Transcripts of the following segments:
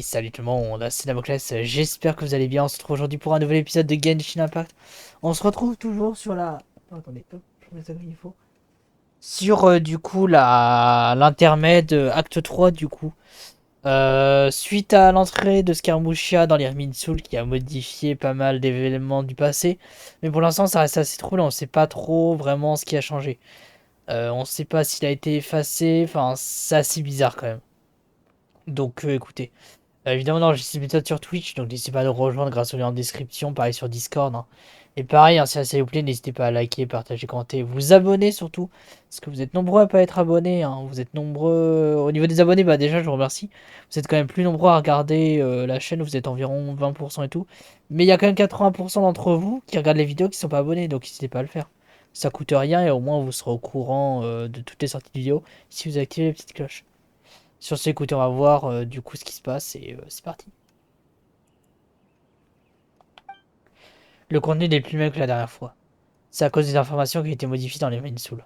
Hey, salut tout le monde, c'est Damoclès, j'espère que vous allez bien. On se retrouve aujourd'hui pour un nouvel épisode de Genshin Impact. On se retrouve toujours sur la... Oh, attendez, hop, je remets ça comme il faut. Sur du coup l'intermède acte 3 du coup. Suite à l'entrée de Scaramuccia dans les Lumine qui a modifié pas mal d'événements du passé. Mais pour l'instant ça reste assez troublant, on sait pas trop vraiment ce qui a changé. On sait pas s'il a été effacé, enfin c'est assez bizarre quand même. Donc écoutez. Évidemment, non, j'ai cette méthode sur Twitch, donc n'hésitez pas à nous rejoindre grâce au lien en description, pareil sur Discord. Hein. Et pareil, hein, si ça vous plaît, n'hésitez pas à liker, partager, commenter, vous abonner surtout, parce que vous êtes nombreux à pas être abonnés. Hein. Vous êtes nombreux. Au niveau des abonnés, bah déjà, je vous remercie. Vous êtes quand même plus nombreux à regarder la chaîne, vous êtes environ 20% et tout. Mais il y a quand même 80% d'entre vous qui regardent les vidéos qui sont pas abonnés, donc n'hésitez pas à le faire. Ça coûte rien et au moins vous serez au courant de toutes les sorties de vidéos si vous activez les petites cloches. Sur ce, écoutez, on va voir du coup ce qui se passe et c'est parti. Le contenu n'est plus le même que la dernière fois. C'est à cause des informations qui ont été modifiées dans les main Soul.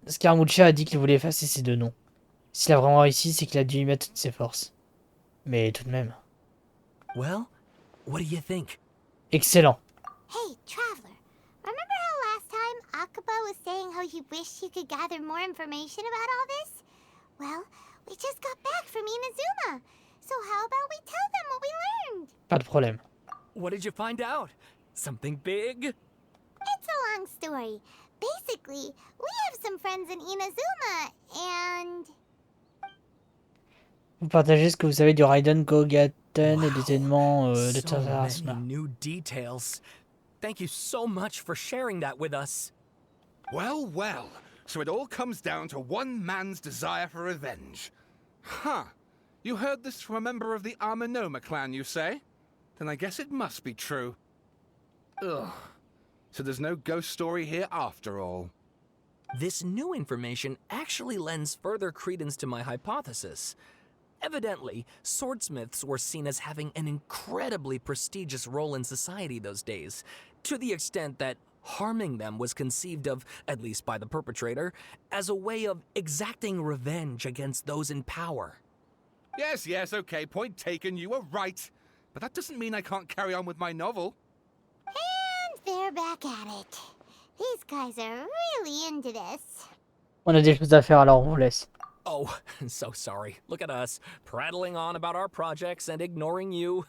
Scaramuccia a dit qu'il voulait effacer ces deux noms. S'il a vraiment réussi, c'est qu'il a dû y mettre toutes ses forces. Mais tout de même. Well, what do you think? Excellent. Hey, Traveler. Remember how last time Akaba was saying how he wished he could gather more information about all this? Well, we just got back from Inazuma. So how about we tell them what we learned? Pas de problème. What did you find out? Something big? It's a long story. Basically, we have some friends in Inazuma, and... Vous partagez ce que vous savez du Raiden Gogaten et des événements de So Teyvat. many new details. Thank you so much for sharing that with us. Well, well. So it all comes down to one man's desire for revenge. Huh. You heard this from a member of the Armanoma clan, you say? Then I guess it must be true. Ugh. So there's no ghost story here after all. This new information actually lends further credence to my hypothesis. Evidently, swordsmiths were seen as having an incredibly prestigious role in society those days, to the extent that harming them was conceived of, at least by the perpetrator, as a way of exacting revenge against those in power. Yes, okay, point taken, you were right. But that doesn't mean I can't carry on with my novel. And they're back at it. These guys are really into this. On a des choses à faire alors on vous laisse. Oh, so sorry. Look at us, prattling on about our projects and ignoring you.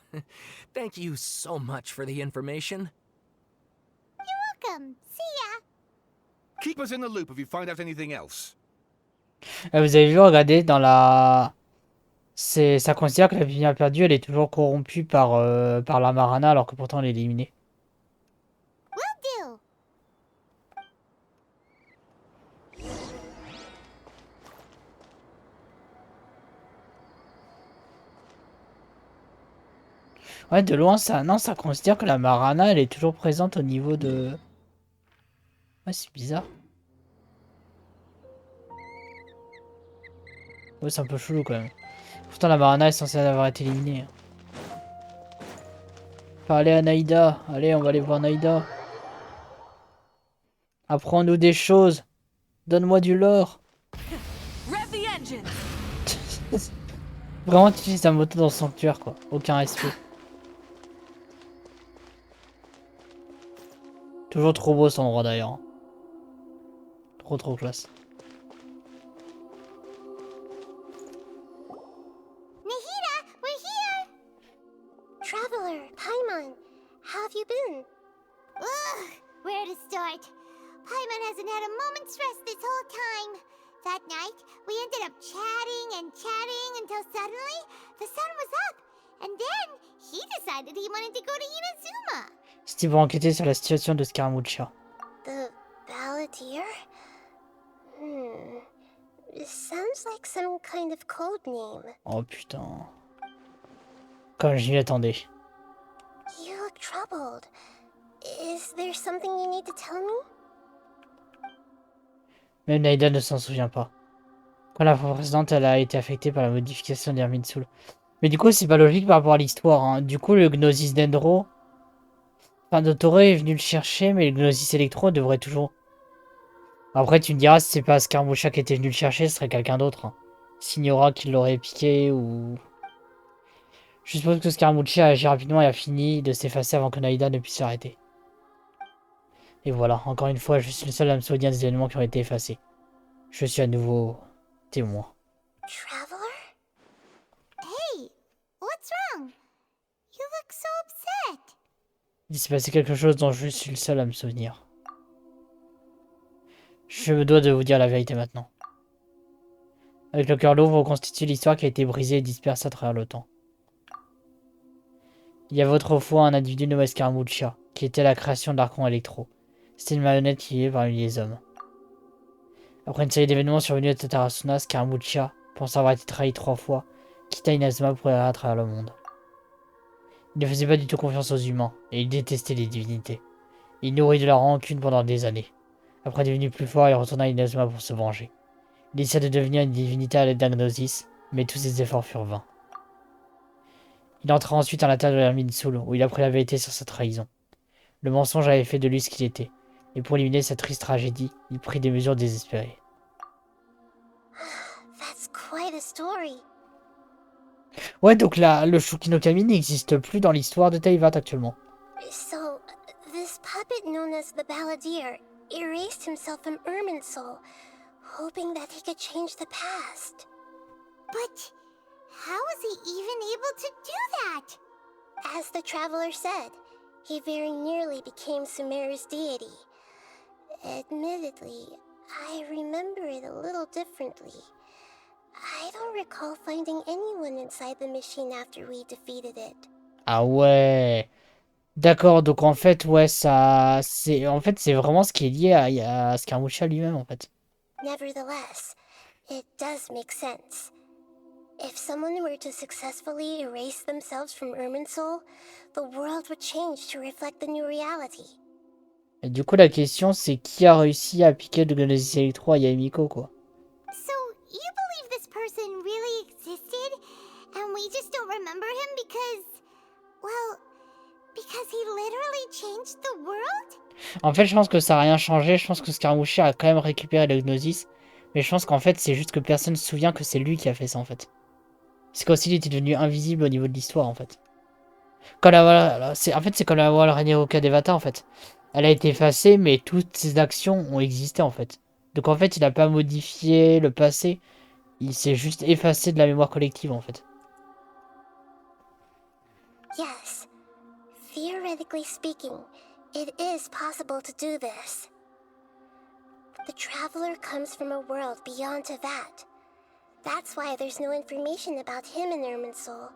Thank you so much for the information. You're welcome. See ya. Keep us in the loop if you find out anything else. Vous avez vu, regardez, dans la... Ça considère que la lumière perdue, elle est toujours corrompue par la Marana alors que pourtant elle est éliminée. Will do. Ouais, de loin, ça... Non, ça considère que la Marana, elle est toujours présente au niveau de... Ouais, c'est bizarre. Ouais, c'est un peu chelou quand même. Pourtant, la Marana est censée avoir été éliminée. Parlez à Naïda. Allez, on va aller voir Naïda. Apprends-nous des choses. Donne-moi du lore. Vraiment, tu utilises ta moto dans le sanctuaire, quoi. Aucun respect. Toujours trop beau cet endroit d'ailleurs. Trop classe. Nahida, we're here! Traveler, Paimon, how have you been? Ugh, where to start? Paimon hasn't had a moment's rest this whole time. That night, we ended up chatting until suddenly the sun was up. And then he decided he wanted to go to Inazuma. Steve va enquêter sur la situation de Scaramuccia. The balladeer? It sounds like some kind of code name. Oh putain. Comme je m'y attendais. You look troubled. Is there something you need to tell me? Même Naïda ne s'en souvient pas. Quand la fois précédente, elle a été affectée par la modification d'Hermine Soul. Mais du coup, c'est pas logique par rapport à l'histoire. Hein. Du coup, le Gnosis Dendro... Enfin, Dottore est venu le chercher, mais le Gnosis Electro devrait toujours... Après, tu me diras, si c'est pas Scaramuccia qui était venu le chercher, ce serait quelqu'un d'autre. Hein. Signora qui l'aurait piqué ou... Je suppose que Scaramuccia a agi rapidement et a fini de s'effacer avant que Naïda ne puisse s'arrêter. Et voilà, encore une fois, je suis le seul à me souvenir des événements qui ont été effacés. Je suis à nouveau témoin. Traveler? Hey, what's wrong? You look so upset. Il s'est passé quelque chose dont je suis le seul à me souvenir. Je me dois de vous dire la vérité maintenant. Avec le cœur lourd, vous reconstituez l'histoire qui a été brisée et dispersée à travers le temps. Il y avait autrefois un individu nommé Scaramuccia, qui était la création de l'Archon Electro. C'était une marionnette qui vivait parmi les hommes. Après une série d'événements survenus à Sept Archons, Scaramuccia, pensant avoir été trahi 3 fois, quitta Inazuma pour aller à travers le monde. Il ne faisait pas du tout confiance aux humains, et il détestait les divinités. Il nourrit de la rancune pendant des années. Après devenu plus fort, il retourna à Inazuma pour se venger. Il essaya de devenir une divinité à l'aide d'un gnosis, mais tous ses efforts furent vains. Il entra ensuite à l'intérieur de la Lumine où il apprit la vérité sur sa trahison. Le mensonge avait fait de lui ce qu'il était, et pour éliminer cette triste tragédie, il prit des mesures désespérées. That's quite a story. Ouais, donc là, le Shukinokami n'existe plus dans l'histoire de Teyvat actuellement. So, this puppet known as the Balladeer erased himself from Irminsul, hoping that he could change the past. But how was he even able to do that? As the traveler said, he very nearly became Sumeru's deity. Admittedly, I remember it a little differently. I don't recall finding anyone inside the machine after we defeated it. Ah ouais. D'accord, donc en fait, ouais, ça... c'est vraiment ce qui est lié à Scaramuccia lui-même, en fait. Nevertheless, it does make sense. If someone were to successfully erase themselves from Irminsul, the world would change to reflect the new reality. Et du coup, la question, c'est qui a réussi à piquer le Gnosis Electro à Yamiko, quoi. So, you believe this person really existed, and we just don't remember him because, well, because he literally changed the world? En fait, je pense que ça n'a rien changé. Je pense que Scaramuccia a quand même récupéré le Gnosis. Mais je pense qu'en fait, c'est juste que personne ne se souvient que c'est lui qui a fait ça, en fait. C'est comme s'il était devenu invisible au niveau de l'histoire, en fait. Comme en fait, c'est comme la voile Renyeroka Devata, en fait. Elle a été effacée, mais toutes ses actions ont existé, en fait. Donc, en fait, il n'a pas modifié le passé. Il s'est juste effacé de la mémoire collective, en fait. Yes. Theoretically speaking, it is possible to do this. The traveler comes from a world beyond Teyvat. That's why there's no information about him in Irminsul,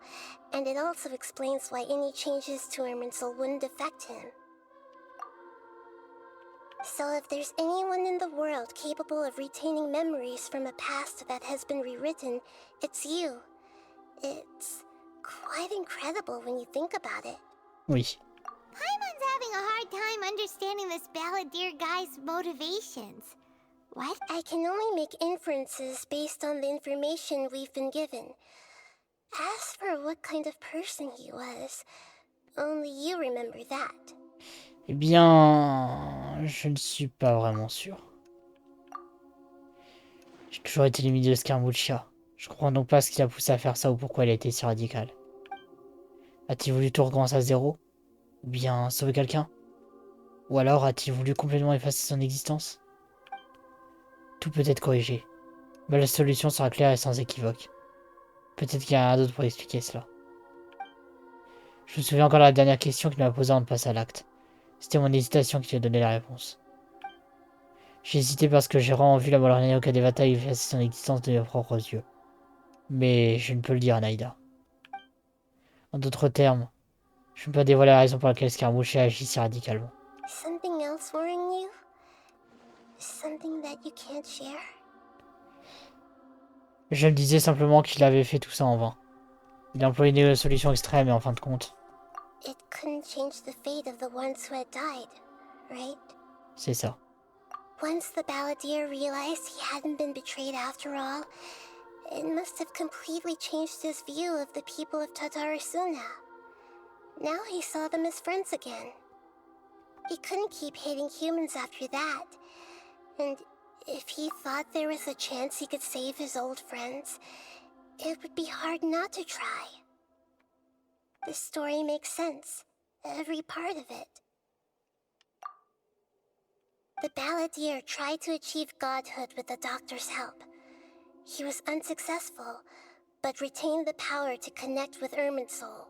and it also explains why any changes to Irminsul wouldn't affect him. So if there's anyone in the world capable of retaining memories from a past that has been rewritten, it's you. It's quite incredible when you think about it. Oui. Paimon's having a hard time understanding this Balladeer guy's motivations. What? I can only make inferences based on the information we've been given. As for what kind of person he was, only you remember that. Eh bien, je ne suis pas vraiment sûr. J'ai toujours été limite de Scaramuccia. Je comprends donc pas ce qui l'a poussé à faire ça ou pourquoi il a été si radical. A-t-il voulu tout recommencer à zéro? Ou bien sauver quelqu'un? Ou alors a-t-il voulu complètement effacer son existence? Tout peut être corrigé, mais la solution sera claire et sans équivoque. Peut-être qu'il y a rien d'autre pour expliquer cela. Je me souviens encore de la dernière question qu'il m'a posée avant de passer à l'acte. C'était mon hésitation qui lui a donné la réponse. J'ai hésité parce que j'ai vraiment vu la Molorina Kadevata effacer son existence de mes propres yeux. Mais je ne peux le dire à Naïda. En d'autres termes, je ne peux pas dévoiler la raison pour laquelle Scaramuccia agit si radicalement. Something else worrying you? Something that you can't share? Je me disais simplement qu'il avait fait tout ça en vain. Il a employé une solution extrême et en fin de compte, It couldn't change the fate of the ones who had died, right? c'est ça. Once the Balladeer realized he hadn't been betrayed after all, it must have completely changed his view of the people of Tatarasuna. Now he saw them as friends again. He couldn't keep hating humans after that, and if he thought there was a chance he could save his old friends, it would be hard not to try. This story makes sense. Every part of it. The balladeer tried to achieve godhood with the doctor's help. He was unsuccessful, but retained the power to connect with Irminsul.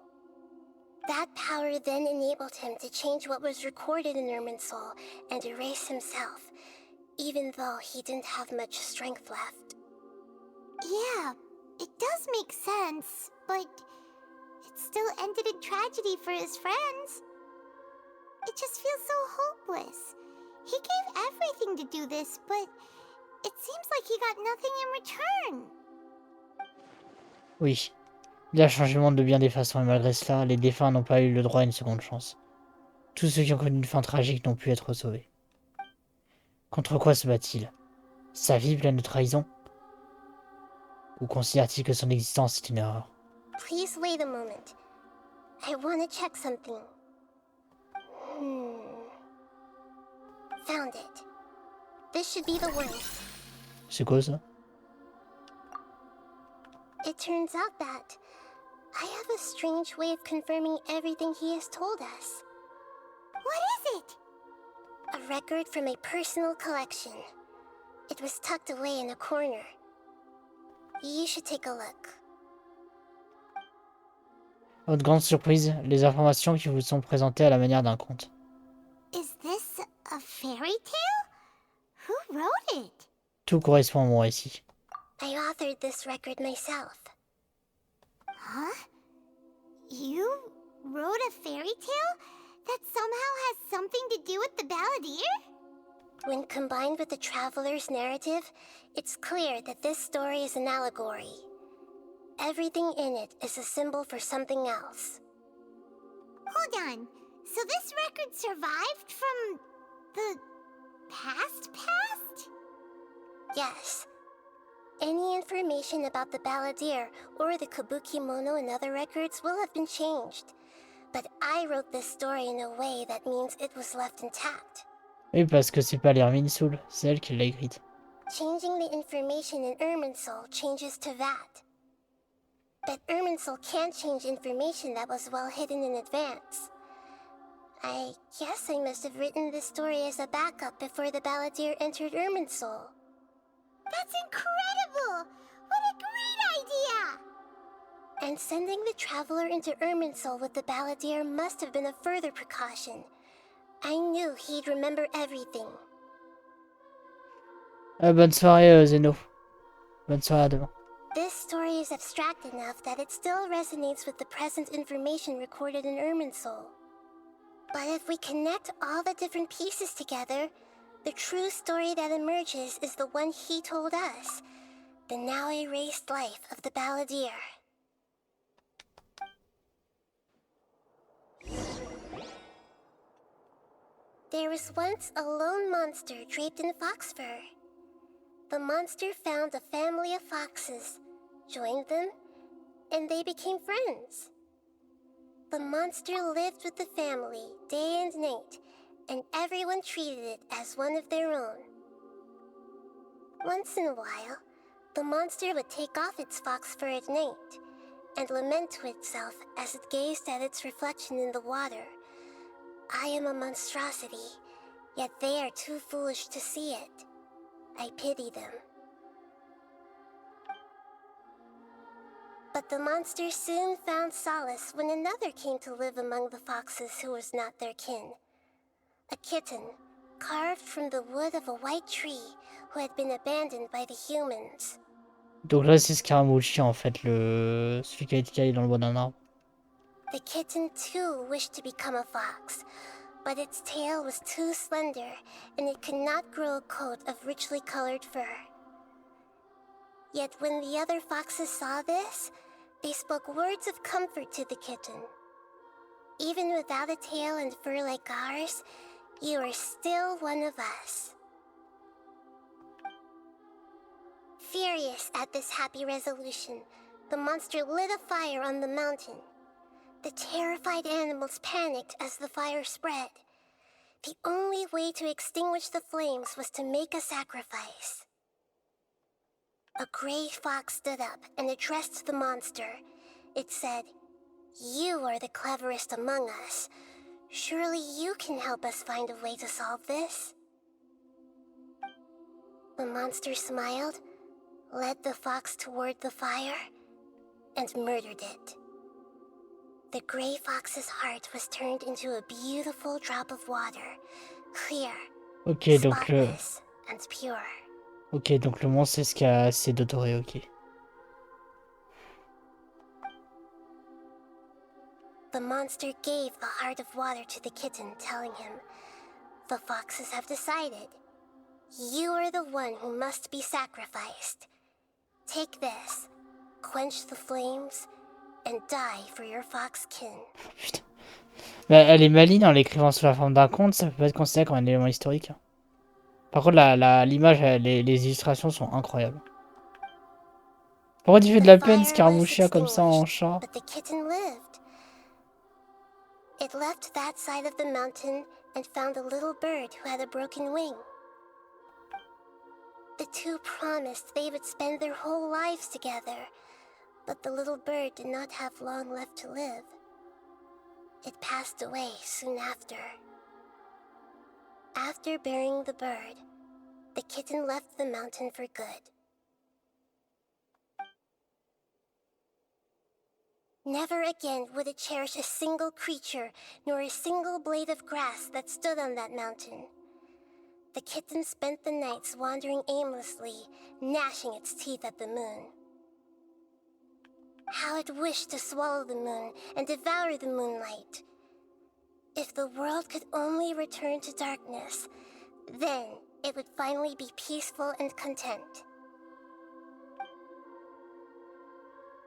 That power then enabled him to change what was recorded in Irminsul and erase himself, even though he didn't have much strength left. Yeah, it does make sense, but it still ended in tragedy for his friends. It just feels so hopeless. He gave everything to do this, but it seems like he got nothing in return. Oui, il a changé le monde de bien des façons et malgré cela, les défunts n'ont pas eu le droit à une seconde chance. Tous ceux qui ont connu une fin tragique n'ont pu être sauvés. Contre quoi se bat-il? Sa vie pleine de trahison? Ou considère-t-il que son existence est une erreur? Please wait a moment. I want to check something. Found it. This should be the one. C'est quoi ça? It turns out that I have a strange way of confirming everything he has told us. What is it? A record from a personal collection. It was tucked away in a corner. You should take a look. À votre grande surprise, les informations qui vous sont présentées à la manière d'un conte. Is this a fairy tale? Who wrote it? Tout correspond à mon récit. I authored this record myself. Huh? You wrote a fairy tale that somehow has something to do with the balladeer? When combined with the traveler's narrative, it's clear that this story is an allegory. Everything in it is a symbol for something else. Hold on. So this record survived from the past? Yes. Any information about the balladeer or the kabuki mono in other records will have been changed. But I wrote this story in a way that means it was left intact. Oui, parce que c'est pas l'Irminsul, c'est elle qui l'a écrite. Changing the information in Irminsul changes Teyvat. But Irminsul can't change information that was well hidden in advance. I guess I must have written this story as a backup before the balladeer entered Irminsul. That's incredible! What a great idea! And sending the traveler into Irminsul with the balladeer must have been a further precaution. I knew he'd remember everything. Bonne soirée, Zeno. Bonne soirée à demain. This story is abstract enough that it still resonates with the present information recorded in Irminsul. But if we connect all the different pieces together, the true story that emerges is the one he told us, the now erased life of the balladeer. There was once a lone monster draped in fox fur. The monster found a family of foxes, joined them, and they became friends. The monster lived with the family day and night, and everyone treated it as one of their own. Once in a while, the monster would take off its fox fur at night and lament to itself as it gazed at its reflection in the water. I am a monstrosity, yet they are too foolish to see it. I pity them. But the monster soon found solace when another came to live among the foxes who was not their kin. A kitten, carved from the wood of a white tree who had been abandoned by the humans. Donc là, c'est Scaramuccia, en fait, celui qui a été calé dans le bois d'un arbre. The kitten too wished to become a fox, but its tail was too slender and it could not grow a coat of richly colored fur. Yet when the other foxes saw this, they spoke words of comfort to the kitten. Even without a tail and fur like ours, you are still one of us. Furious at this happy resolution, the monster lit a fire on the mountain. The terrified animals panicked as the fire spread. The only way to extinguish the flames was to make a sacrifice. A gray fox stood up and addressed the monster. It said, You are the cleverest among us. Surely you can help us find a way to solve this. The monster smiled, led the fox toward the fire, and murdered it. The gray fox's heart was turned into a beautiful drop of water, clear, Ok, donc le... spotless, and pure. Ok, donc le monstre, c'est ce qui a assez d'odoré, ok. The monster gave the heart of water to the kitten, telling him, "The foxes have decided. You are the one who must be sacrificed. Take this, quench the flames, and die for your fox kin." Putain. Mais elle est maligne en l'écrivant sous la forme d'un conte, ça peut pas être considéré comme un élément historique. Par contre, l'image, les illustrations sont incroyables. Pourquoi tu fais de la peine, Scaramuccia, comme ça, en chat? But the kitten lived. It left that side of the mountain and found a little bird who had a broken wing. The two promised they would spend their whole lives together, but the little bird did not have long left to live. It passed away soon after. After burying the bird, the kitten left the mountain for good. Never again would it cherish a single creature, nor a single blade of grass that stood on that mountain. The kitten spent the nights wandering aimlessly, gnashing its teeth at the moon. How it wished to swallow the moon and devour the moonlight. If the world could only return to darkness, then it would finally be peaceful and content.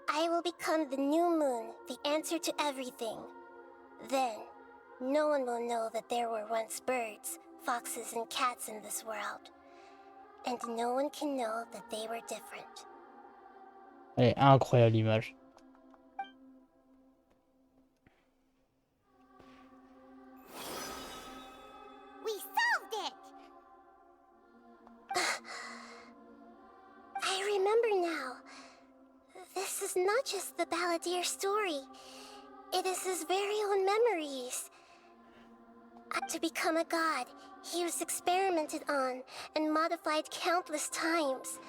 I will become the new moon, the answer to everything. Then, no one will know that there were once birds, foxes, and cats in this world. And no one can know that they were different. Elle est incroyable, l'image. We solved it! I remember now. This is not just the Balladeer's story. It is his very own memories. To become a god, he was experimented on and modified countless times.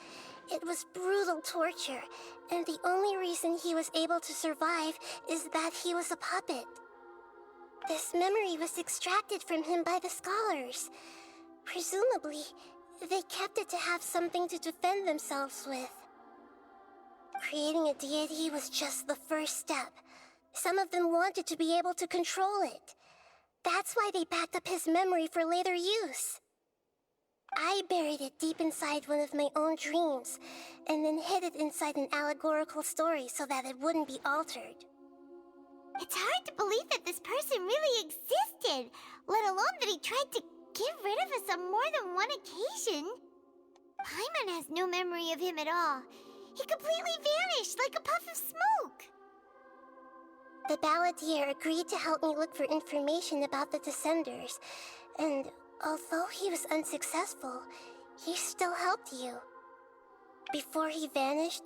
It was brutal torture, and the only reason he was able to survive is that he was a puppet. This memory was extracted from him by the scholars. Presumably, they kept it to have something to defend themselves with. Creating a deity was just the first step. Some of them wanted to be able to control it. That's why they backed up his memory for later use. I buried it deep inside one of my own dreams, and then hid it inside an allegorical story so that it wouldn't be altered. It's hard to believe that this person really existed, let alone that he tried to get rid of us on more than one occasion. Paimon has no memory of him at all. He completely vanished like a puff of smoke. The Balladeer agreed to help me look for information about the Descenders, and although he was unsuccessful, he still helped you. Before he vanished,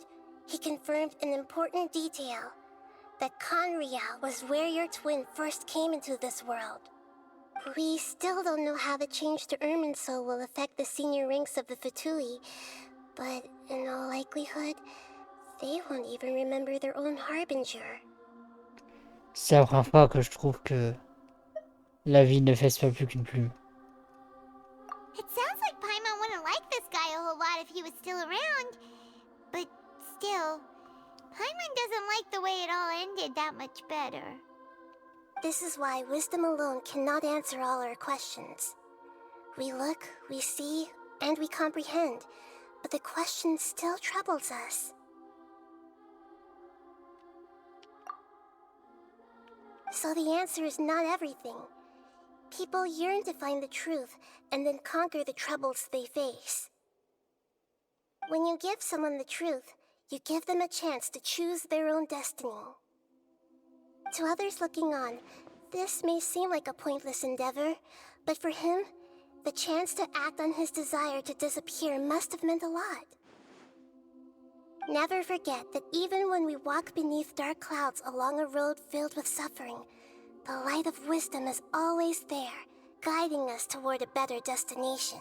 he confirmed an important detail, that Conria was where your twin first came into this world. We still don't know how the change to Irminsul will affect the senior ranks of the Fatui, but in all likelihood, they won't even remember their own harbinger. C'est la première fois que je trouve que la vie ne fait pas plus qu'une plume. It sounds like Paimon wouldn't like this guy a whole lot if he was still around. But still, Paimon doesn't like the way it all ended that much better. This is why wisdom alone cannot answer all our questions. We look, we see, and we comprehend, but the question still troubles us. So the answer is not everything. People yearn to find the truth and then conquer the troubles they face. When you give someone the truth, you give them a chance to choose their own destiny. To others looking on, this may seem like a pointless endeavor, but for him, the chance to act on his desire to disappear must have meant a lot. Never forget that even when we walk beneath dark clouds along a road filled with suffering, the light of wisdom is always there, guiding us toward a better destination.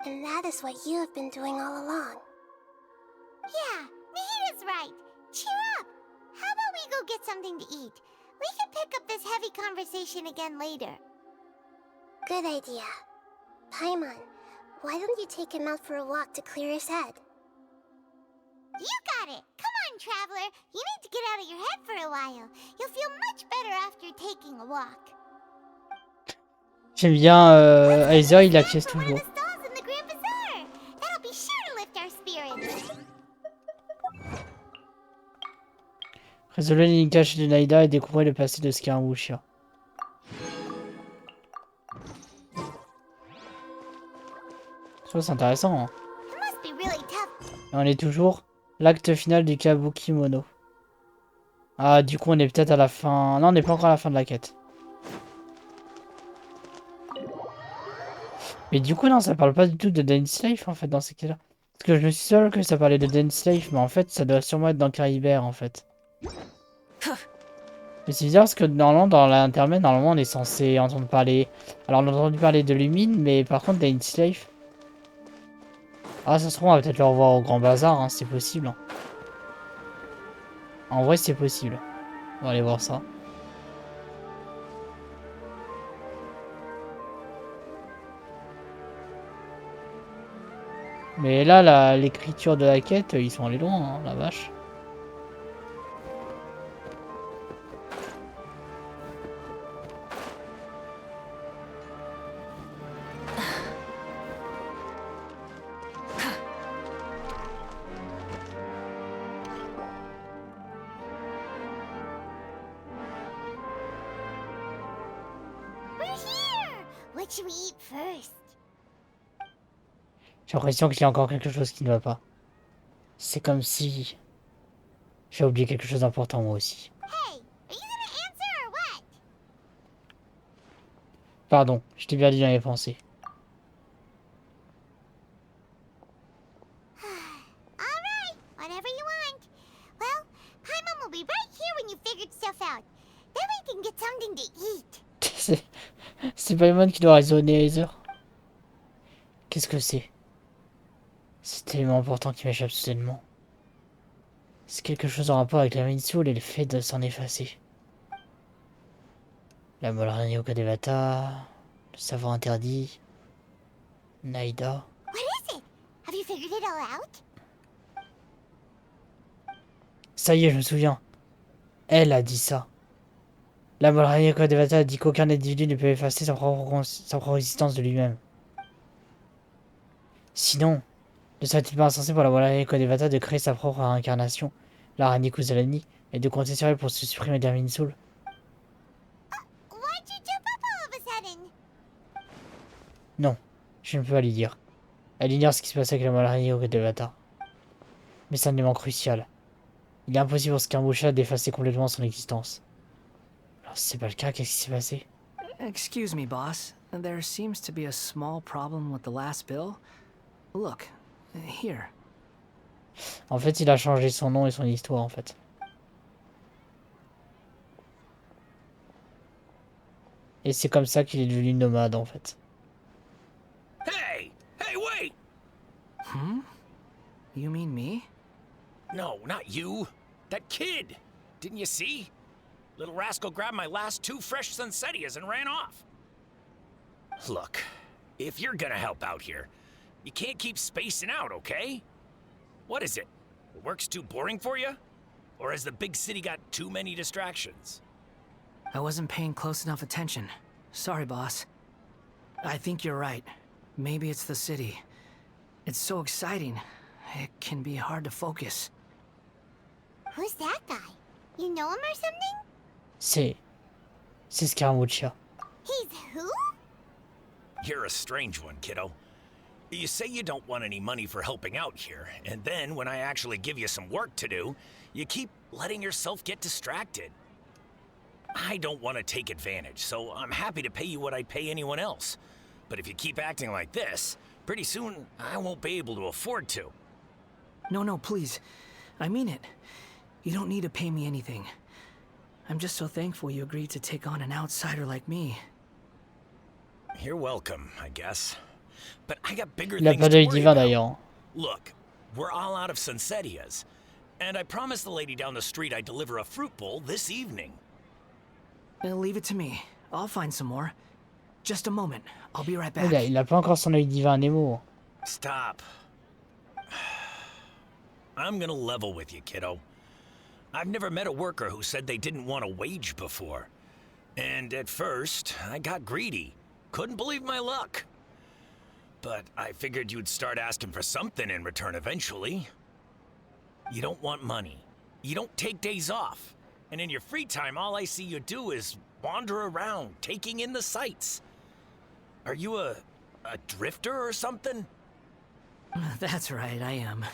And that is what you have been doing all along. Yeah, Nahita's right. Cheer up. How about we go get something to eat? We can pick up this heavy conversation again later. Good idea. Paimon, why don't you take him out for a walk to clear his head? You got it. Come on, traveler. You need to get out of your head for a while. You'll feel much better after taking a walk. J'aime bien Aether, il acquiesce For one of toujours. the stalls in the Grand Bazaar. That'll be sure to lift our spirits. Résolvez l'énigme cachée de Naïda et découvrez le passé de Scaramuccia. Je trouve c'est intéressant. Hein. It must be really tough. Et on est toujours l'acte final du Kabuki Mono. Ah, du coup, on est peut-être à la fin. Non, on n'est pas encore à la fin de la quête. Mais du coup, non, ça parle pas du tout de Dance Life en fait dans ces cas-là. Parce que je me suis sûr que ça parlait de Dance Life, mais en fait, ça doit sûrement être dans Caribert en fait. Mais c'est bizarre parce que normalement, dans l'intermède, normalement, on est censé entendre parler. Alors, on a entendu parler de Lumine, mais par contre, Dance Life. Ah, ça se trouve, on va peut-être le revoir au Grand Bazar, hein, c'est possible. Hein. En vrai, c'est possible. On va aller voir ça. Mais là, l'écriture de la quête, ils sont allés loin, hein, la vache. We're here. What should we eat first? J'ai l'impression qu'il y a encore quelque chose qui ne va pas. C'est comme si... j'ai oublié quelque chose d'important moi aussi. Hey, are you gonna answer or what? Pardon, je t'ai bien dit dans mes pensées. All right, whatever you want. Well, Paimon will be right here when you figured stuff out. Then we can get something to eat. C'est Paimon qui doit raisonner Aether. Qu'est-ce que c'est? C'est tellement important qui m'échappe soudainement. C'est quelque chose en rapport avec la Soul et le fait de s'en effacer. La molle araignée au Teyvat, le savant interdit, Naïda. What is it? Have you figured it all out? Ça y est, je me souviens. Elle a dit ça. La molle araignée au Teyvat a dit qu'aucun individu ne peut effacer sa propre existence de lui-même. Sinon, ne serait-il pas insensé pour la molle araignée au Teyvat de créer sa propre incarnation, l'araignée Kuzalani, et de compter sur elle pour se supprimer de Soul? Why'd you jump up all of a sudden? Non, je ne peux pas lui dire. Elle ignore ce qui se passe avec la molle araignée au Teyvat. Mais c'est un élément crucial. Il est impossible pour Scaramuccia d'effacer complètement son existence. Alors si c'est pas le cas, qu'est-ce qui s'est passé? Excuse me, boss. There seems to be a small problem with the last bill. Look, here. En fait, il a changé son nom et son histoire, en fait. Et c'est comme ça qu'il est devenu nomade, en fait. Hey! Hey, wait! Hmm? You mean me? No, not you. That kid! Didn't you see? Little rascal grabbed my last 2 fresh Sunsetias and ran off. Look, if you're gonna help out here, you can't keep spacing out, okay? What is it? Work's too boring for you? Or has the big city got too many distractions? I wasn't paying close enough attention. Sorry, boss. I think you're right. Maybe it's the city. It's so exciting. It can be hard to focus. Who's that guy? You know him or something? C'est Scaramuccia. He's who? You're a strange one, kiddo. You say you don't want any money for helping out here, and then when I actually give you some work to do, you keep letting yourself get distracted. I don't want to take advantage, so I'm happy to pay you what I'd pay anyone else. But if you keep acting like this, pretty soon I won't be able to afford to. No, please. I mean it. You don't need to pay me anything. I'm just so thankful you agreed to take on an outsider like me. You're welcome, I guess. But I got bigger Il a things pas to d'œil worry divin about. d'ailleurs. Look, we're all out of Sunsetias, and I promised the lady down the street I'd deliver a fruit bowl this evening. Leave it to me. I'll find some more. Just a moment. I'll be right Il back. a pas encore son œil divin à Nemo. Stop. I'm gonna level with you, kiddo. I've never met a worker who said they didn't want a wage before. And at first, I got greedy. Couldn't believe my luck. But I figured you'd start asking for something in return eventually. You don't want money. You don't take days off. And in your free time, all I see you do is wander around, taking in the sights. Are you a drifter or something? That's right, I am.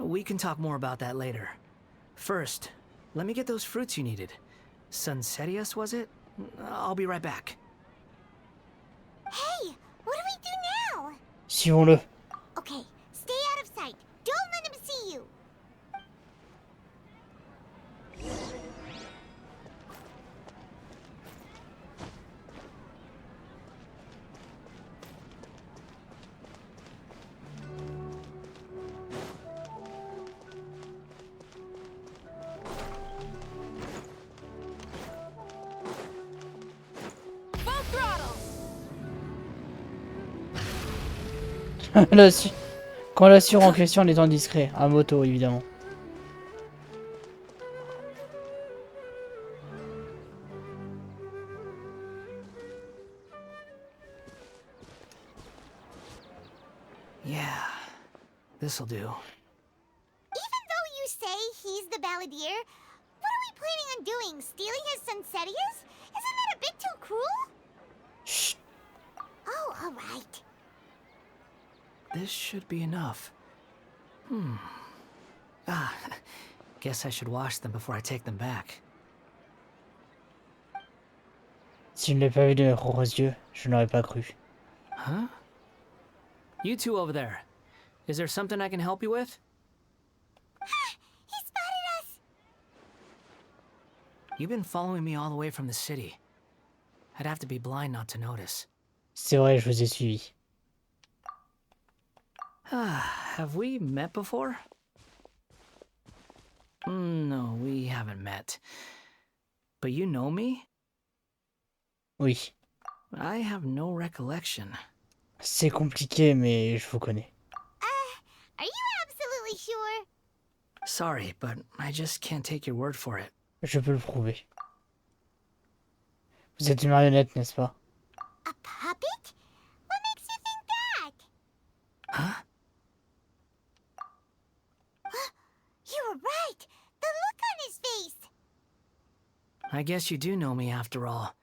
We can talk more about that later. First, let me get those fruits you needed. Sunsetias, was it? I'll be right back. Hey, what do we do now? Suivons-le. Okay, stay out of sight. Don't let him see you. Quand la sœur en question en étant discret, à moto évidemment. Yeah, this'll do. Even though you say he's the balladeer, what are we planning on doing? Stealing his Sunsetias? Isn't that a bit too cruel? Shh. Oh, alright. This should be enough. Guess I should wash them before I take them back. Si je ne l'ai pas vu de mes propres yeux, je n'aurais pas cru. Huh? You two over there. Is there something I can help you with? He spotted us! You've been following me all the way from the city. I'd have to be blind not to notice. C'est vrai, je vous ai suivi. Have we met before? No, we haven't met. But you know me? Oui. I have no recollection. C'est compliqué, mais je vous connais. Are you absolutely sure? Sorry, but I just can't take your word for it. Je peux le prouver. Vous êtes une marionnette, n'est-ce pas? A puppet? What makes you think that? Huh? You were right! The look on his face! I guess you do know me after all.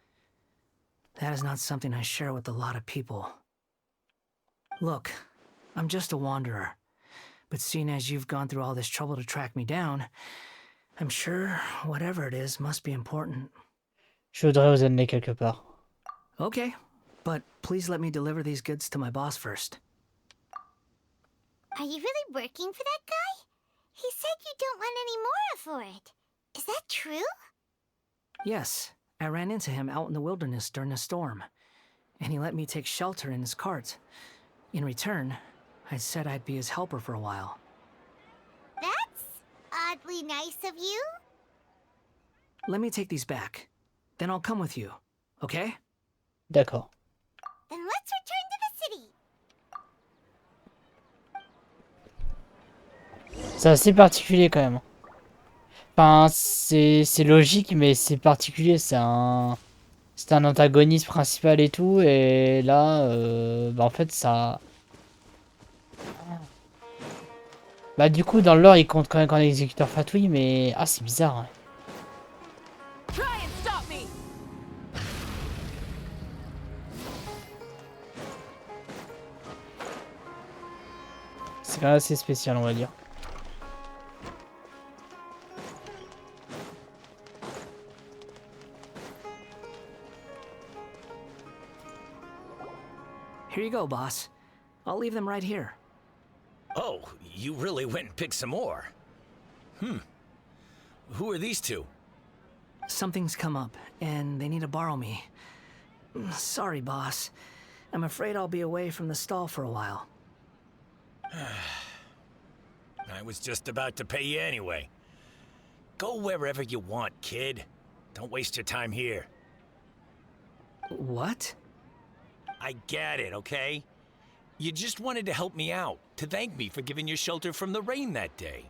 That is not something I share with a lot of people. Look, I'm just a wanderer. But seeing as you've gone through all this trouble to track me down, I'm sure whatever it is must be important. Je voudrais vous amener quelque part. Okay, but please let me deliver these goods to my boss first. Are you really working for that guy? He said you don't want any more for it. Is that true? Yes, I ran into him out in the wilderness during a storm, and he let me take shelter in his cart. In return, I said I'd be his helper for a while. That's oddly nice of you. Let me take these back. Then I'll come with you, okay? D'accord. Then let's return to the city. C'est assez particulier quand même. Enfin, c'est logique, mais c'est particulier. C'est un antagoniste principal et tout. Et là, bah en fait, ça... Bah du coup, dans le lore, il compte quand même qu'un exécuteur fatouille, mais... Ah, c'est bizarre. Hein. C'est quand même assez spécial, on va dire. Here you go, boss. I'll leave them right here. Oh, you really went and picked some more. Who are these two? Something's come up, and they need to borrow me. Sorry, boss. I'm afraid I'll be away from the stall for a while. I was just about to pay you anyway. Go wherever you want, kid. Don't waste your time here. What? I get it, okay? You just wanted to help me out, to thank me for giving you shelter from the rain that day.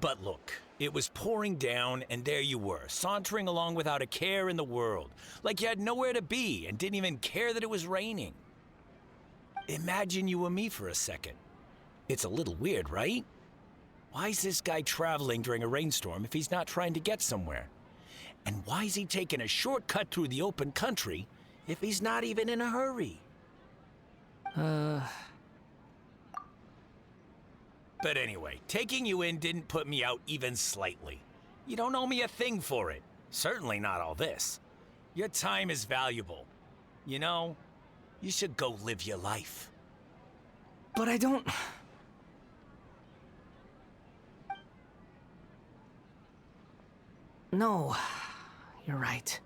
But look, it was pouring down, and there you were, sauntering along without a care in the world, like you had nowhere to be and didn't even care that it was raining. Imagine you were me for a second. It's a little weird, right? Why is this guy traveling during a rainstorm if he's not trying to get somewhere? And why is he taking a shortcut through the open country if he's not even in a hurry? But anyway, taking you in didn't put me out even slightly. You don't owe me a thing for it. Certainly not all this. Your time is valuable. You know, you should go live your life. But I don't... No, you're right.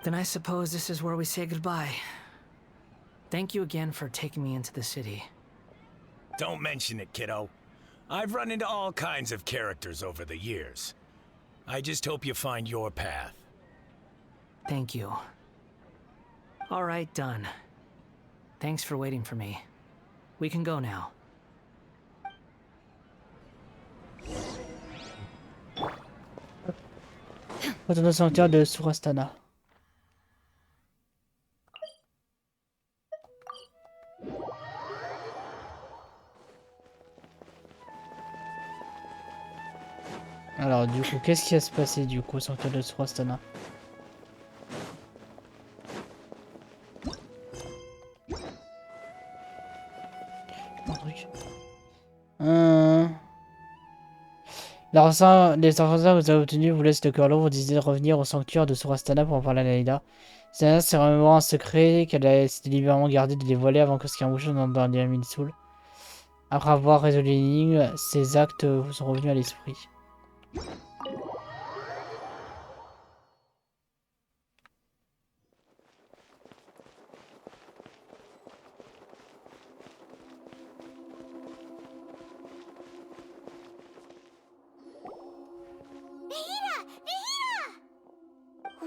Then I suppose this is where we say goodbye. Thank you again for taking me into the city. Don't mention it, kiddo. I've run into all kinds of characters over the years. I just hope you find your path. Thank you. All right, done. Thanks for waiting for me. We can go now. Retourne au sanctuaire de Surastana. Alors du coup, qu'est-ce qui va se passer du coup au sanctuaire de Surastana? Un truc. Les informations que vous avez obtenues vous laissent le cœur lourd. Vous décidez de revenir au sanctuaire de Surastana pour en parler à Naïda. C'est vraiment un secret qu'elle a délibérément gardé de les voler avant que Scaramuccia n'entre dans les mines saoules. Après avoir résolu l'énigme, ces actes vous sont revenus à l'esprit.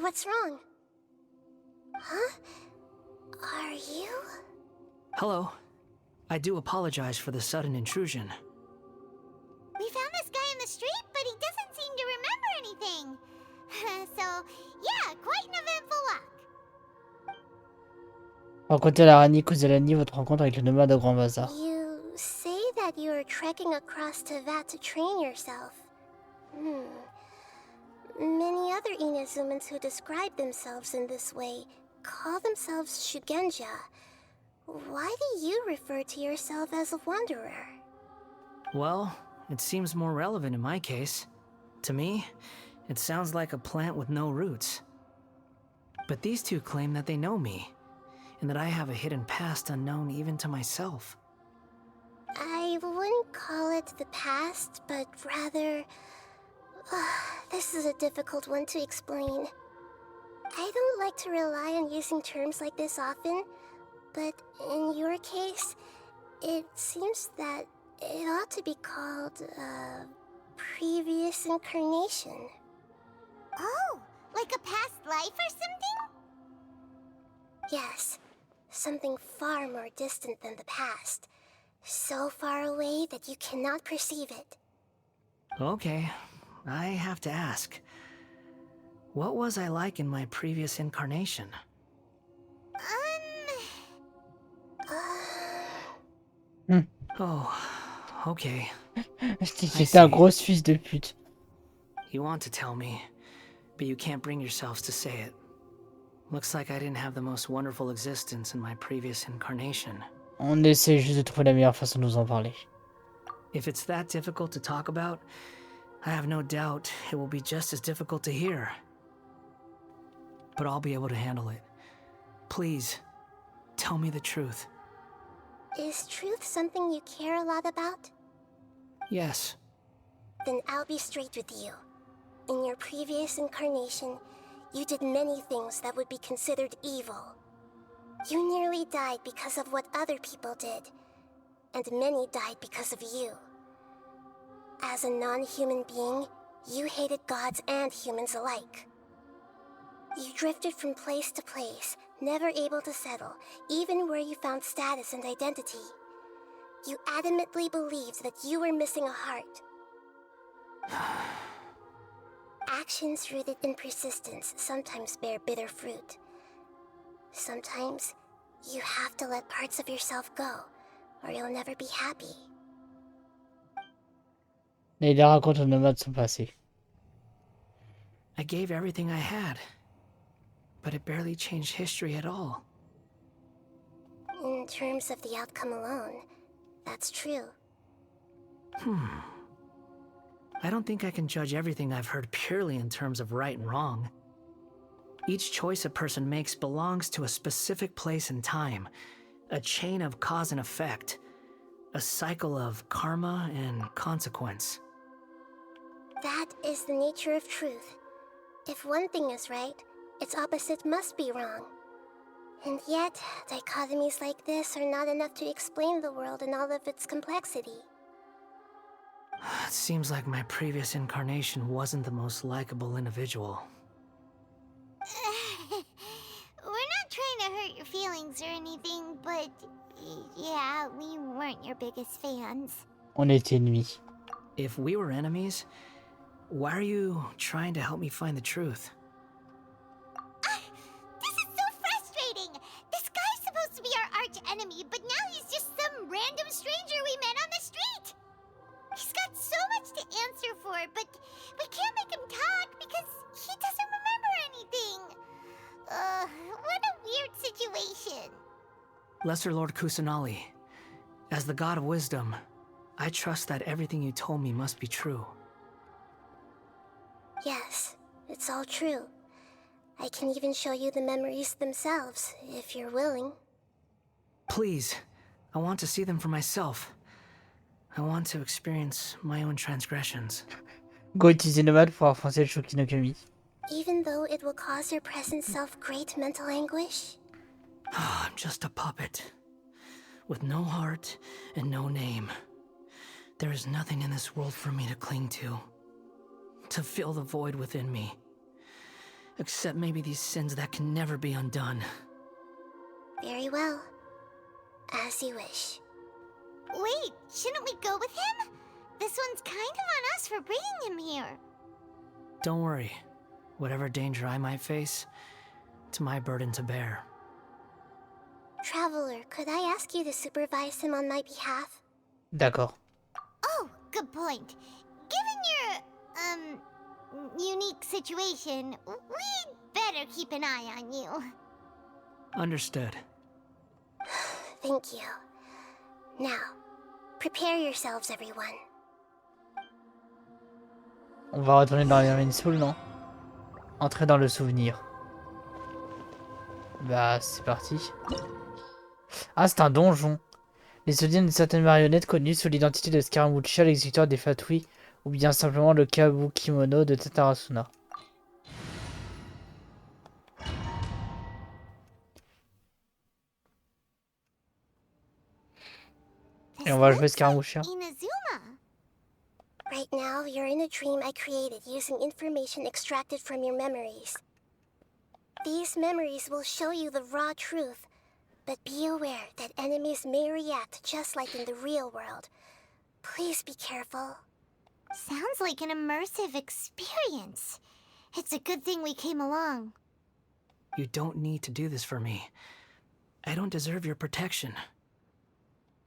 What's wrong? Huh? Are you? Hello. I do apologize for the sudden intrusion. We found this guy in the street, but he doesn't seem to remember anything. So, yeah, quite an eventful walk. Rencontrez la Rani Kuzelani, votre rencontre avec le nomade au Grand Bazar. You say that you are trekking across Teyvat to train yourself. Many other Inazumans who describe themselves in this way call themselves Shugenja. Why do you refer to yourself as a wanderer? Well, it seems more relevant in my case. To me, it sounds like a plant with no roots. But these two claim that they know me, and that I have a hidden past unknown even to myself. I wouldn't call it the past, but rather... this is a difficult one to explain. I don't like to rely on using terms like this often, but in your case, it seems that it ought to be called a previous incarnation. Oh, like a past life or something? Yes, something far more distant than the past. So far away that you cannot perceive it. Okay, I have to ask. What was I like in my previous incarnation? Oh, okay. J'étais un gros fils de pute. You want to tell me, but you can't bring yourselves to say it. Looks like I didn't have the most wonderful existence in my previous incarnation. On essaie juste de trouver la meilleure façon de nous en parler. If it's that difficult to talk about, I have no doubt it will be just as difficult to hear. But I'll be able to handle it. Please, tell me the truth. Is truth something you care a lot about? Yes. Then I'll be straight with you. In your previous incarnation, you did many things that would be considered evil. You nearly died because of what other people did, and many died because of you. As a non-human being, you hated gods and humans alike. You drifted from place to place, never able to settle, even where you found status and identity. You adamantly believed that you were missing a heart. Actions rooted in persistence sometimes bear bitter fruit. Sometimes, you have to let parts of yourself go, or you'll never be happy. Et il raconte au nomade son passé. I gave everything I had, but it barely changed history at all. In terms of the outcome alone, that's true. I don't think I can judge everything I've heard purely in terms of right and wrong. Each choice a person makes belongs to a specific place and time, a chain of cause and effect, a cycle of karma and consequence. That is the nature of truth. If one thing is right, its opposite must be wrong. And yet, dichotomies like this are not enough to explain the world in all of its complexity. It seems like my previous incarnation wasn't the most likable individual. We're not trying to hurt your feelings or anything, but yeah, we weren't your biggest fans. On était ennemis. If we were enemies, why are you trying to help me find the truth? This is so frustrating! This guy's supposed to be our arch enemy, but now he's just some random stranger we met on the street! He's got so much to answer for, but we can't make him talk because he doesn't remember anything. What a weird situation. Lesser Lord Kusanali, as the god of wisdom, I trust that everything you told me must be true. Yes, it's all true. I can even show you the memories themselves, if you're willing. Please, I want to see them for myself. I want to experience my own transgressions. Go utiliser nomade pour enfoncer le Shokinokami. Even though it will cause your present self great mental anguish? I'm just a puppet, with no heart and no name. There is nothing in this world for me to cling to fill the void within me. Except maybe these sins that can never be undone. Very well. As you wish. Wait, shouldn't we go with him? This one's kind of on us for bringing him here. Don't worry. Whatever danger I might face, it's my burden to bear. Traveler, could I ask you to supervise him on my behalf? D'accord. Oh, good point. Given your, unique situation, we'd better keep an eye on you. Understood. Thank you. Now, prepare yourselves, everyone. On va retourner dans la Soul, non? Entrer dans le souvenir. Bah, c'est parti. Ah, c'est un donjon. Les souvenirs d'une certaine marionnette connue sous l'identité de Scaramuccia, l'exécuteur des fatouis, ou bien simplement le kabukimono de Tatarasuna. Et on va jouer Scaramuccia. Inazuma. Right now, you're in a dream I created using information extracted from your memories. These memories will show you the raw truth, but be aware that enemies may react just like in the real world. Please be careful. Sounds like an immersive experience. It's a good thing we came along. You don't need to do this for me. I don't deserve your protection.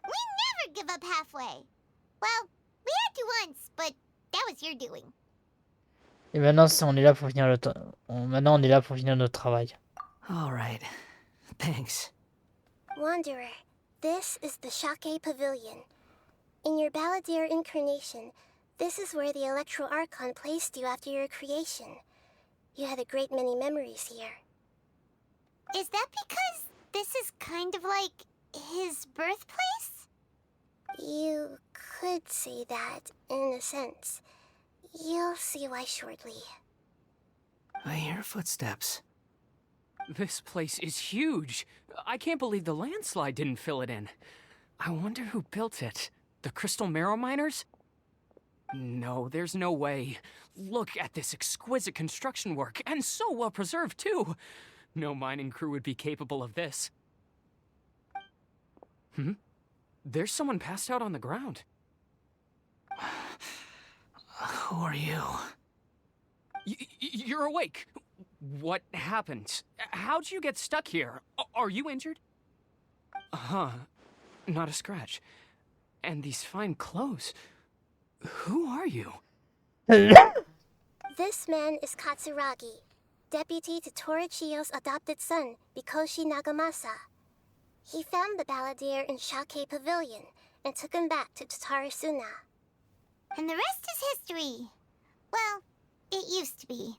We never give up halfway. Well, we had to once, but that was your doing. Et maintenant, on est là pour finir le temps. Maintenant, on est là pour finir notre travail. All right. Thanks. Wanderer, this is the Shake Pavilion. In your Balladeer incarnation, this is where the Electro Archon placed you after your creation. You had a great many memories here. Is that because this is kind of like his birthplace? You could say that, in a sense. You'll see why shortly. I hear footsteps. This place is huge. I can't believe the landslide didn't fill it in. I wonder who built it. The crystal marrow miners? No, there's no way. Look at this exquisite construction work, and so well preserved, too. No mining crew would be capable of this. There's someone passed out on the ground. Who are you? You're awake. What happened? How'd you get stuck here? Are you injured? Huh. Not a scratch. And these fine clothes. Who are you? This man is Katsuragi, deputy to Torichiyo's adopted son, Mikoshi Nagamasa. He found the balladeer in Shake Pavilion and took him back to Tatarasuna. And the rest is history. Well, it used to be.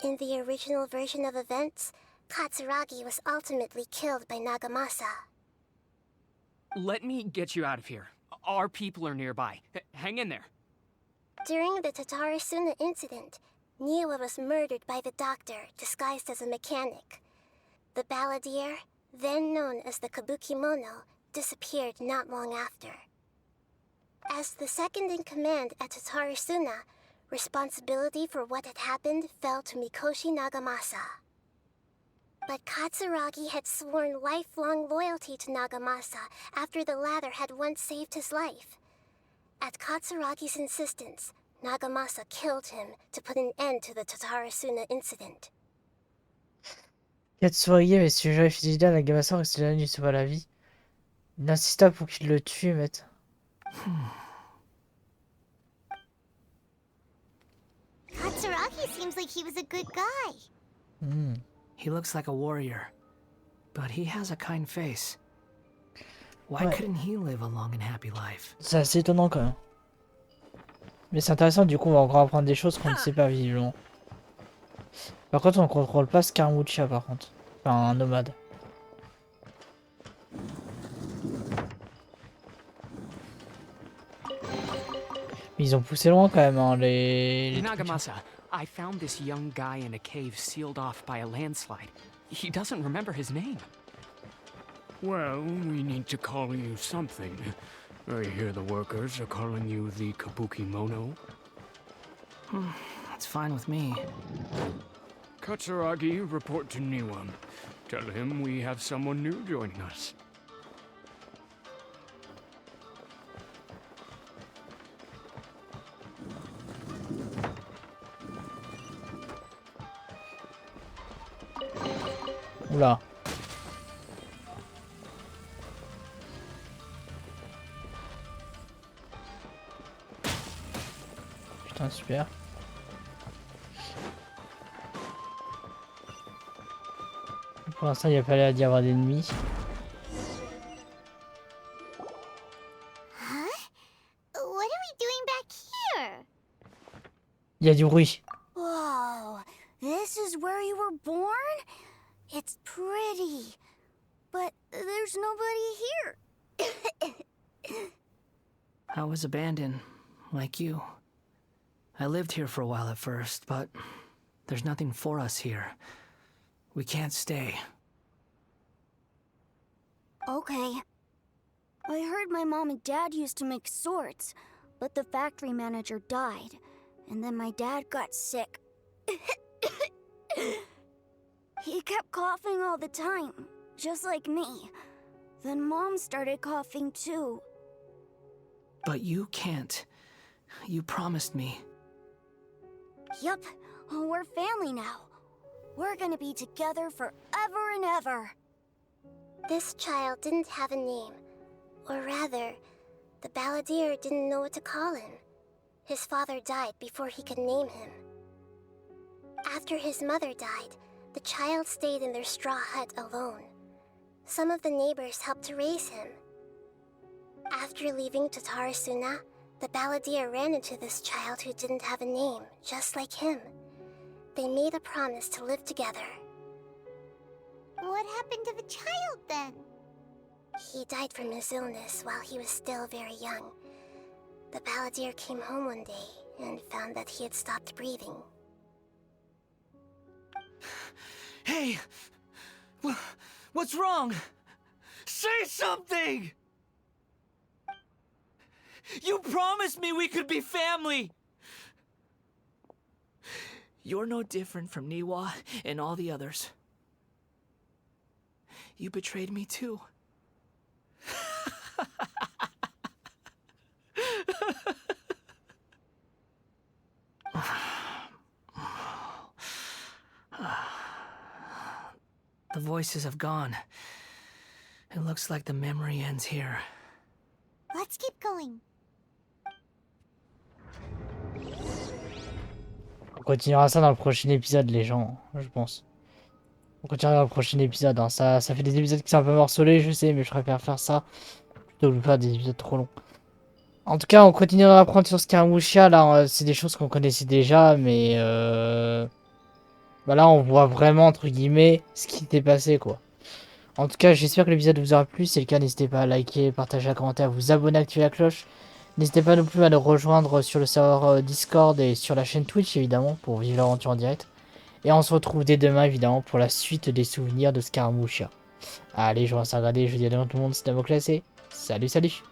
In the original version of events, Katsuragi was ultimately killed by Nagamasa. Let me get you out of here. Our people are nearby. Hang in there. During the Tatarasuna incident, Niwa was murdered by the doctor disguised as a mechanic. The balladeer, then known as the Kabukimono, disappeared not long after. As the second in command at Tatarasuna, responsibility for what had happened fell to Mikoshi Nagamasa. But Katsuragi had sworn lifelong loyalty to Nagamasa after the latter had once saved his life. At Katsuragi's insistence, Nagamasa killed him to put an end to the Tatarasuna incident. Katsuragi avait suggéré fidélité à Nagamasa et cela lui sauva la vie. Il insista pour qu'il le tue, maître. Katsuragi seems like he was a good guy. He looks like a warrior, but he has a kind face. Why Ouais. couldn't he live a long and happy life? C'est assez étonnant quand même. Mais c'est intéressant, du coup, on va encore apprendre des choses qu'on ne sait pas visiblement. Par contre, on ne contrôle pas Scaramuccia par contre. Enfin, un nomade. Mais ils ont poussé loin quand même, hein, les trucs. Nagamasa, I found this young guy in a cave sealed off by a landslide. He doesn't remember his name. Well, we need to call you something. I hear the workers are calling you the Kabukimono. That's fine with me. Katsuragi, report to Niwa. Tell him we have someone new joining us. Oula. Putain, super. Pour l'instant, il n'y a pas l'air d'y avoir d'ennemis. Huh? What are we doing back here? Il y a du bruit. Whoa, this is where you were born? It's pretty, but there's nobody here. I was abandoned, like you. I lived here for a while at first, but there's nothing for us here. We can't stay. Okay. I heard my mom and dad used to make swords, but the factory manager died, and then my dad got sick. He kept coughing all the time, just like me. Then Mom started coughing too. But you can't. You promised me. Yup, we're family now. We're gonna be together forever and ever. This child didn't have a name. Or rather, the balladeer didn't know what to call him. His father died before he could name him. After his mother died, the child stayed in their straw hut alone. Some of the neighbors helped to raise him. After leaving Tatarasuna, the balladeer ran into this child who didn't have a name, just like him. They made a promise to live together. What happened to the child then? He died from his illness while he was still very young. The balladeer came home one day and found that he had stopped breathing. Hey! What's wrong? Say something! You promised me we could be family! You're no different from Niwa and all the others. You betrayed me too. The voices have gone. It looks like the memory ends here. Let's keep going. On continuera ça dans le prochain épisode, les gens, je pense. On continuera dans le prochain épisode. Hein. Ça fait des épisodes qui sont un peu morcelés, je sais, mais je préfère faire ça plutôt que de faire des épisodes trop longs. En tout cas, on continuera à apprendre sur Scaramuccia. Là, c'est des choses qu'on connaissait déjà, mais bah là, on voit vraiment, entre guillemets, ce qui s'est passé, quoi. En tout cas, j'espère que l'épisode vous aura plu. Si c'est le cas, n'hésitez pas à liker, partager, à commenter, à vous abonner, à activer la cloche. N'hésitez pas non plus à nous rejoindre sur le serveur Discord et sur la chaîne Twitch, évidemment, pour vivre l'aventure en direct. Et on se retrouve dès demain, évidemment, pour la suite des souvenirs de Scaramuccia. Allez, je vous remercie de regarder. Je vous dis à demain tout le monde, c'est Damoclès et salut, salut!